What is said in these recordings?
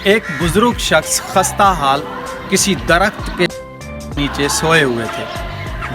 ایک بزرگ شخص خستہ حال کسی درخت کے نیچے سوئے ہوئے تھے۔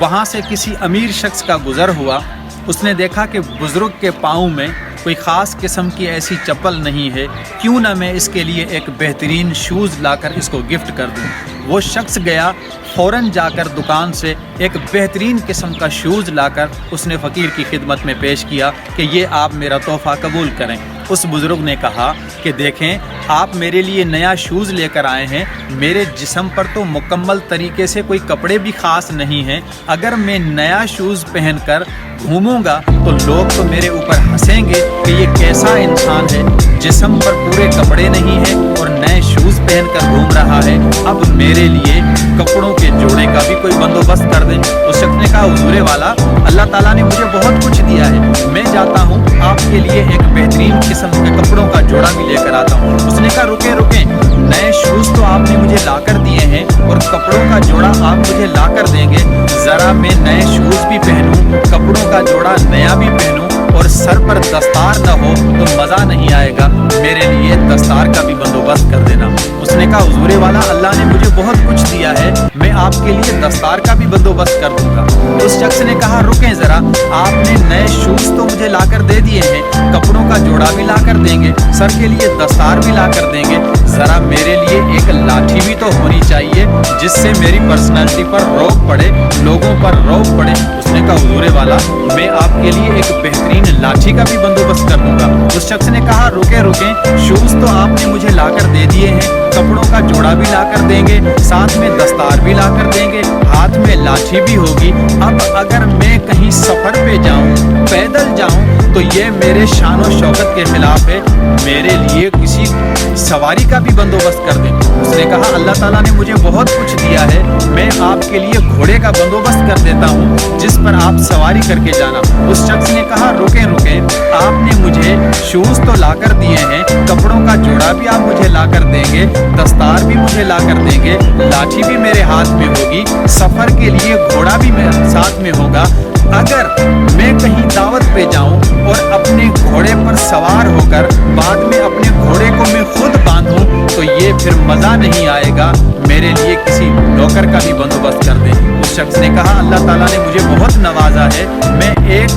وہاں سے کسی امیر شخص کا گزر ہوا۔ اس نے دیکھا کہ بزرگ کے پاؤں میں کوئی خاص قسم کی ایسی چپل نہیں ہے، کیوں نہ میں اس کے لیے ایک بہترین شوز لا کر اس کو گفٹ کر دوں۔ وہ شخص گیا، فوراً جا کر دکان سے ایک بہترین قسم کا شوز لا کر اس نے فقیر کی خدمت میں پیش کیا کہ یہ آپ میرا تحفہ قبول کریں۔ اس بزرگ نے کہا کہ دیکھیں، آپ میرے لیے نیا شوز لے کر آئے ہیں، میرے جسم پر تو مکمل طریقے سے کوئی کپڑے بھی خاص نہیں ہیں، اگر میں نیا شوز پہن کر گھوموں گا تو لوگ تو میرے اوپر ہنسیں گے کہ یہ کیسا انسان ہے، جسم پر پورے کپڑے نہیں ہیں اور نئے شوز پہن کر گھوم رہا ہے۔ اب میرے لیے کپڑوں کے جوڑے کا بھی کوئی بندوبست کر دیں۔ اس شخص نے کہا حضور والا، اللہ تعالیٰ نے مجھے بہت کچھ دیا ہے، میں جاتا ہوں آپ کے لیے ایک بہترین قسم کے کپڑوں کا جوڑا بھی لے کر آتا ہوں۔ اس نے کہا رکیں، نئے شوز تو آپ نے مجھے لا کر دیے ہیں اور کپڑوں کا جوڑا آپ مجھے لا کر دیں گے، ذرا میں نئے شوز بھی پہنوں، کپڑوں کا جوڑا نیا بھی پہنوں اور سر پر دستار نہ ہو تو مزہ نہیں آئے گا، میرے لیے دستار کا بھی بندوبست کر دینا۔ اس نے کہا حضور والا، اللہ نے مجھے بہت کچھ دیا ہے، میں آپ کے لیے دستار کا بھی بندوبست کر دوں گا۔ اس شخص نے کہا رکیں ذرا، آپ نے نئے شوز تو مجھے لا کر دے دیے ہیں، کپڑوں کا جوڑا بھی لا کر دیں گے، سر کے لیے دستار بھی لا کر دیں گے، ذرا میرے لیے ایک لاٹھی بھی تو ہونی چاہیے جس سے میری پرسنالٹی پر روب پڑے، لوگوں پر روب پڑے۔ اس نے کہا حضور والا، میں آپ کے لیے ایک بہترین لاٹھی کا بھی بندوبست کر دوں گا۔ اس شخص نے کہا رکیں، شوز تو آپ نے مجھے لا کر دے دیے ہیں، کپڑوں کا جوڑا بھی لا کر دیں گے، ساتھ میں دستار بھی لا کر دیں گے، ہاتھ میں لاٹھی بھی ہوگی۔ اب اگر میں کہیں سفر پہ جاؤں، پیدل جاؤں تو یہ میرے شان و شوکت کے خلاف ہے، میرے لیے کسی سواری کا بھی بندوبست کر دیں۔ اس نے کہا اللہ تعالیٰ نے مجھے بہت کچھ دیا ہے، میں آپ کے لیے گھوڑے کا بندوبست کر دیتا ہوں جس پر آپ سواری کر کے جانا۔ اس شخص نے کہا رکیں، آپ نے مجھے شوز تو لا کر دیے ہیں، کپڑوں کا جوڑا بھی آپ مجھے لا کر دیں گے، دستار بھی مجھے لا کر دیں گے، لاٹھی بھی میرے ہاتھ میں ہوگی، سفر کے لیے گھوڑا بھی میرے ساتھ میں ہوگا، اگر میں کہیں دعوت پہ جاؤں اور اپنے گھوڑے پر سوار ہو کر بعد میں اپنے گھوڑے کو میں خود باندھوں تو یہ پھر مزہ نہیں آئے گا، میرے لیے کسی نوکر کا بھی بندوبست کر دیں۔ اس شخص نے کہا اللہ تعالیٰ نے مجھے بہت نوازا ہے، میں ایک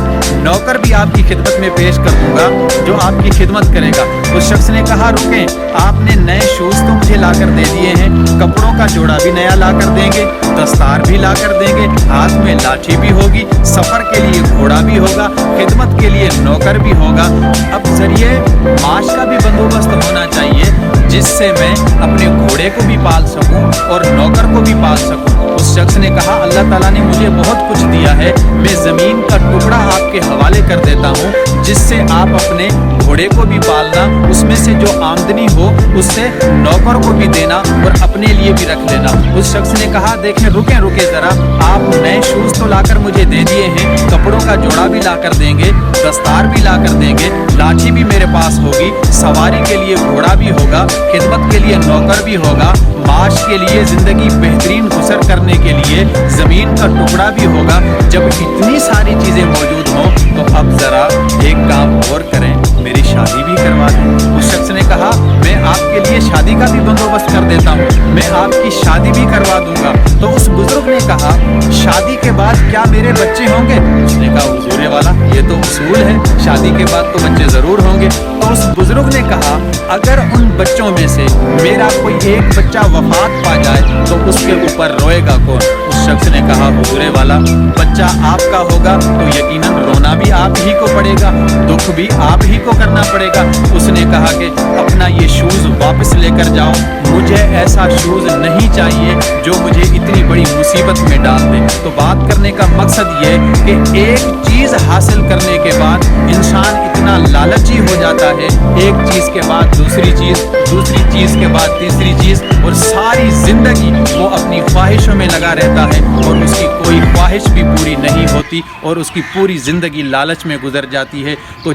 نوکر بھی آپ کی خدمت میں پیش کر دوں گا جو آپ کی خدمت کرے گا۔ اس شخص نے کہا رکیں، آپ نے نئے شوز تو مجھے لا کر دے دیے ہیں، کپڑوں کا جوڑا بھی نیا لا کر دیں گے، دستار بھی لا کر دیں گے، ہاتھ میں لاٹھی بھی ہوگی، سفر کے لیے گھوڑا بھی ہوگا، خدمت کے لیے نوکر بھی ہوگا، اب ذریعے معاش کا بھی بندوبست ہونا چاہیے جس سے میں اپنے گھوڑے کو بھی پال سکوں اور نوکر کو بھی پال سکوں۔ اس شخص نے کہا اللہ تعالیٰ نے مجھے بہت کچھ دیا ہے، میں زمین کا ٹکڑا آپ کے حوالے کر دیتا ہوں جس سے آپ اپنے گھوڑے کو بھی پالنا، اس میں سے جو آمدنی ہو اس سے نوکر کو بھی دینا اور اپنے لیے بھی رکھ لینا۔ اس شخص نے کہا دیکھیں رکیں ذرا، آپ نئے شوز تو لا کر مجھے دے دیے ہیں، کپڑوں کا جوڑا بھی لا کر دیں گے، دستار بھی لا کر دیں گے، لاٹھی بھی میرے پاس ہوگی، سواری کے لیے گھوڑا بھی ہوگا، خدمت کے لیے نوکر بھی ہوگا، معاش کے لیے زندگی بہترین بسر کرنے کے لیے زمین کا ٹکڑا بھی ہوگا۔ جب اتنی ساری چیزیں موجود ہوں تو اب ذرا ایک کام اور کریں، میری شادی بھی کروا دیں۔ اس شخص نے کہا میں آپ کے لیے شادی کا بھی بندوبست کر دیتا ہوں، میں آپ کی شادی بھی کروا دوں گا۔ تو اس بزرگ نے کہا شادی کے بعد کیا میرے بچے ہوں گے؟ اس نے کہا حضور والا، یہ تو اصول ہے، شادی کے بعد تو بچے ضرور ہوں گے۔ تو اس بزرگ نے کہا اگر ان بچوں میں سے میرا کوئی ایک بچہ وفات پا جائے تو اس کے اوپر روئے گا کون؟ اس شخص نے کہا حضور والا، بچہ آپ کا ہوگا تو یقیناً رونا بھی آپ ہی کو پڑے گا، دکھ بھی آپ ہی کو کرنا پڑے گا۔ اس نے کہا کہ اپنا یہ شوز واپس لے کر جاؤ، مجھے ایسا شوز نہیں چاہیے جو مجھے اتنی بڑی مصیبت میں ڈال دے۔ تو بات کرنے کا مقصد یہ کہ ایک چیز حاصل کرنے کے بعد انسان اتنا لالچی ہو جاتا ہے، ایک چیز کے بعد دوسری چیز، دوسری چیز کے بعد تیسری چیز، اور ساری زندگی وہ اپنی خواہشوں میں لگا رہتا ہے اور اس کی کوئی خواہش بھی پوری نہیں ہوتی اور اس کی پوری زندگی لالچ میں گزر جاتی ہے۔ تو